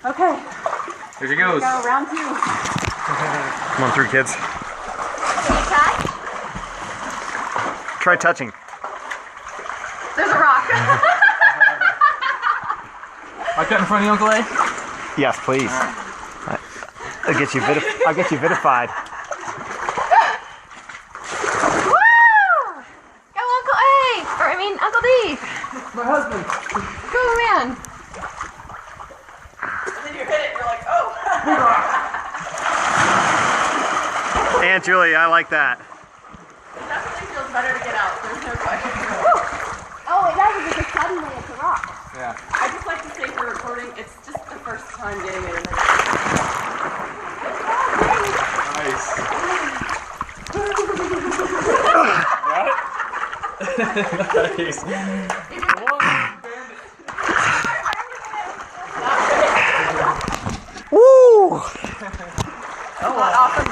Okay. Here she goes. Go, round 2. Come on through, kids. Can you touch? Try touching. There's a rock. I cut in front of you, Uncle A? Yes, please. I'll get you vitified. Woo! Go Uncle A! Or I mean Uncle D! My husband. Go man! And then you hit it and you're like, oh. Aunt Julie, I like that. It definitely feels better to get out. There's no question. Oh, it does because suddenly it's a rock. Yeah. I just like to say for recording, it's just the first time getting it in there. Nice. Woo! Not off the